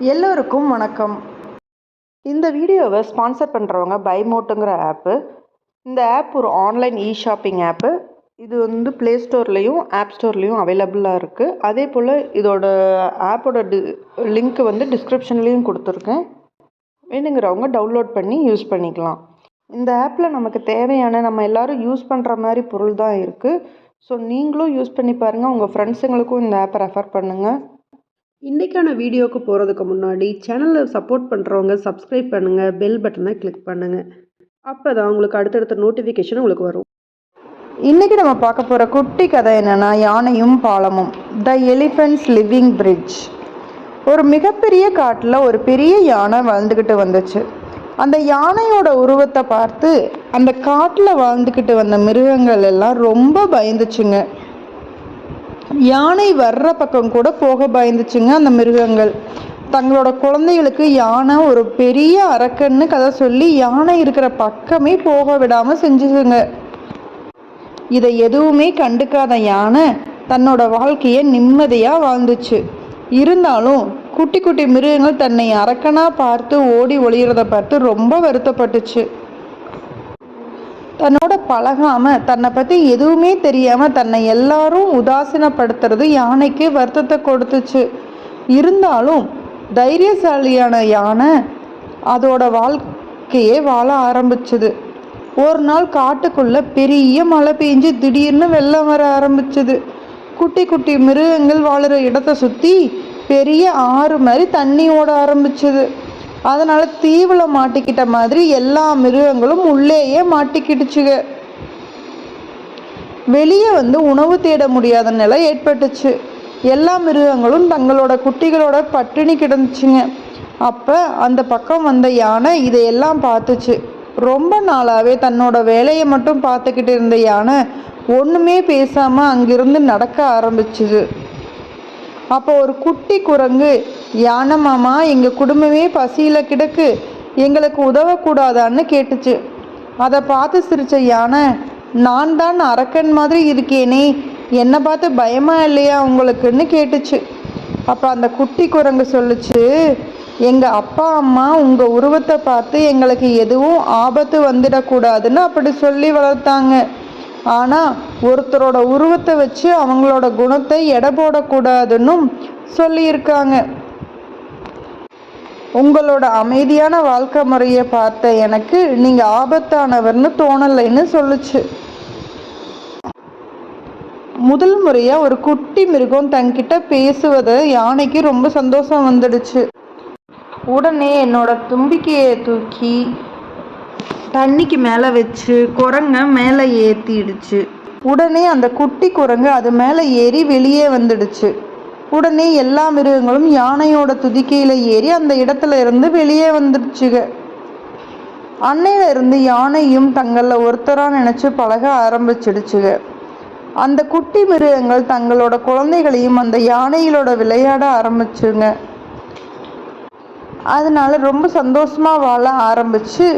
எல்லோருக்கும் வணக்கம். இந்த வீடியோவை ஸ்பான்சர் பண்ணுறவங்க பைமோட்டுங்கிற ஆப்பு. இந்த ஆப் ஒரு ஆன்லைன் ஷாப்பிங் ஆப்பு. இது ப்ளே ஸ்டோர்லேயும் ஆப் ஸ்டோர்லேயும் அவைலபிளாக இருக்குது. அதே போல் இதோட ஆப்போட லிங்க் டிஸ்கிரிப்ஷன்லேயும் கொடுத்துருக்கேன். வேணுங்கிறவங்க டவுன்லோட் பண்ணி யூஸ் பண்ணிக்கலாம். இந்த ஆப்பில் நமக்கு தேவையான நம்ம எல்லோரும் யூஸ் பண்ணுற மாதிரி பொருள் தான் இருக்குது. ஸோ நீங்களும் யூஸ் பண்ணி பாருங்கள். உங்கள் ஃப்ரெண்ட்ஸுங்களுக்கும் இந்த ஆப்பை ரெஃபர் பண்ணுங்கள். இன்றைக்கான வீடியோவுக்கு போகிறதுக்கு முன்னாடி சேனலை சப்போர்ட் பண்ணுறவங்க சப்ஸ்கிரைப் பண்ணுங்கள், பெல் பட்டனை கிளிக் பண்ணுங்கள். அப்போ தான் உங்களுக்கு அடுத்தடுத்த நோட்டிஃபிகேஷன் உங்களுக்கு வரும். இன்றைக்கி நம்ம பார்க்க போகிற குட்டி கதை என்னென்னா, யானையும் பாலமும், த எலிஃபென்ட்ஸ் லிவிங் பிரிட்ஜ். ஒரு மிகப்பெரிய காட்டில் ஒரு பெரிய யானை வாழ்ந்துக்கிட்டு வந்துச்சு. அந்த யானையோட உருவத்தை பார்த்து அந்த காட்டில் வாழ்ந்துக்கிட்டு வந்த மிருகங்கள் எல்லாம் ரொம்ப பயந்துச்சுங்க. யானை வர்ற பக்கம் கூட போக பயந்துச்சுங்க. அந்த மிருகங்கள் தங்களோட குழந்தைகளுக்கு யானை ஒரு பெரிய அரக்கன்னு கதை சொல்லி யானை இருக்கிற பக்கமே போக விடாமல் செஞ்சுதுங்க. இதை எதுவுமே கண்டுக்காத யானை தன்னோட வாழ்க்கையை நிம்மதியாக வாழ்ந்துச்சு. இருந்தாலும் குட்டி குட்டி மிருகங்கள் தன்னை அரக்கனாக பார்த்து ஓடி ஒளியறதை பார்த்து ரொம்ப வருத்தப்பட்டுச்சு. தன்னோட பழகாமல் தன்னை பற்றி எதுவுமே தெரியாமல் தன்னை எல்லாரும் உதாசீனப்படுத்துறது யானைக்கு வருத்தத்தை கொடுத்துச்சு. இருந்தாலும் தைரியசாலியான யானை அதோட வாழ்க்கையே வாழ ஆரம்பிச்சுது. ஒரு நாள் காட்டுக்குள்ளே பெரிய மழை பெஞ்சு திடீர்னு வெள்ளம் வர ஆரம்பிச்சுது. குட்டி குட்டி மிருகங்கள் வாழுற இடத்த சுற்றி பெரிய ஆறு மாதிரி தண்ணி ஓட ஆரம்பிச்சுது. அதனால் தீவில் மாட்டிக்கிட்ட மாதிரி எல்லா மிருகங்களும் உள்ளேயே மாட்டிக்கிடுச்சுங்க. வெளியே உணவு தேட முடியாத நிலை ஏற்பட்டுச்சு. எல்லா மிருகங்களும் தங்களோட குட்டிகளோட பட்டினி கிடந்துச்சுங்க. அப்போ அந்த பக்கம் வந்த யானை இதையெல்லாம் பார்த்துச்சு. ரொம்ப நாளாகவே தன்னோட வேலையை மட்டும் பார்த்துக்கிட்டு இருந்த யானை ஒன்றுமே பேசாமல் அங்கிருந்து நடக்க ஆரம்பிச்சுது. அப்போ ஒரு குட்டி குரங்கு, யானை மாமா, எங்கள் குடும்பமே பசியில் கிடக்கு, எங்களுக்கு உதவக்கூடாதான்னு கேட்டுச்சு. அதை பார்த்து சிரித்த யானை, நான் தான் அரக்கன் மாதிரி இருக்கேனே, என்னை பார்த்து பயமா இல்லையா உங்களுக்குன்னு கேட்டுச்சு. அப்போ அந்த குட்டி குரங்கு சொல்லுச்சு, எங்கள் அப்பா அம்மா உங்கள் உருவத்தை பார்த்து எங்களுக்கு எதுவும் ஆபத்து வந்துடக்கூடாதுன்னு அப்படி சொல்லி வளர்த்தாங்க. ஆனால் ஒருத்தரோட உருவத்தை வச்சு அவங்களோட குணத்தை எடை போடக்கூடாதுன்னு சொல்லியிருக்காங்க. உங்களோட அமைதியான வாழ்க்கை முறையை பார்த்த எனக்கு நீங்கள் ஆபத்தானவர்னு தோணலைன்னு சொல்லுச்சு. முதல் முறையாக ஒரு குட்டி மிருகம் தங்கிட்ட பேசுவதை யானைக்கு ரொம்ப சந்தோஷம் வந்துடுச்சு. உடனே என்னோட தும்பிக்கையை தூக்கி தண்ணிக்கு மேலே வச்சு குரங்க மேலே ஏற்றிடுச்சு. உடனே அந்த குட்டி குரங்கு அது மேலே ஏறி வெளியே வந்துடுச்சு. உடனே எல்லா மிருகங்களும் யானையோட துதிக்கையில் ஏறி அந்த இடத்துல இருந்து வெளியே வந்துடுச்சுங்க. அன்னையில இருந்து யானையும் தங்களில் ஒருத்தராக நினச்சி பழக ஆரம்பிச்சிடுச்சுங்க. அந்த குட்டி மிருகங்கள் தங்களோட குழந்தைகளையும் அந்த யானைகளோட விளையாட ஆரம்பிச்சுங்க. அதனால ரொம்ப சந்தோஷமாக வாழ ஆரம்பிச்சு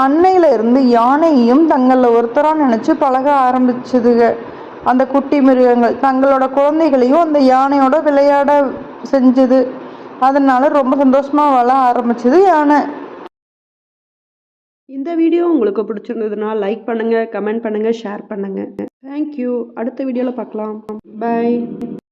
அன்னையில இருந்து யானையும் தங்களில் ஒருத்தராக நினச்சி பழக ஆரம்பிச்சதுங்க. அந்த குட்டி மிருகங்கள் தங்களோட குழந்தைகளையும் அந்த யானையோட விளையாட செஞ்சது. அதனால ரொம்ப சந்தோஷமாக வாழ ஆரம்பிச்சது யானை. இந்த வீடியோ உங்களுக்கு பிடிச்சிருந்ததுன்னா லைக் பண்ணுங்கள், கமெண்ட் பண்ணுங்கள், ஷேர் பண்ணுங்கள். தேங்க்யூ. அடுத்த வீடியோவில் பார்க்கலாம். பை.